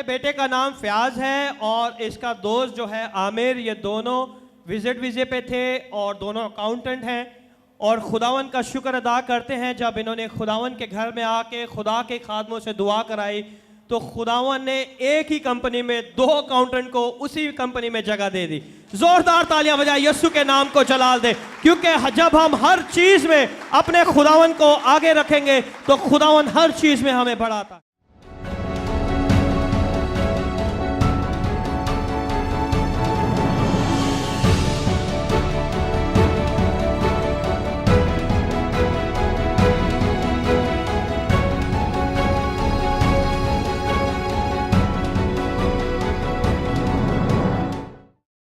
बेटे का नाम फयाज है और इसका दोस्त जो है आमिर, ये दोनों विजिट वीजे पे थे और दोनों अकाउंटेंट हैं। और खुदावन का शुक्र अदा करते हैं, जब इन्होंने खुदावन के घर में आके खुदा के खादमों से दुआ कराई तो खुदावन ने एक ही कंपनी में 2 अकाउंटेंट को उसी कंपनी में जगह दे दी। जोरदार तालियां बजाए यीशु के नाम को जलाल दे, क्योंकि जब हम हर चीज में अपने खुदावन को आगे रखेंगे तो खुदावन हर चीज में हमें बढ़ाता है।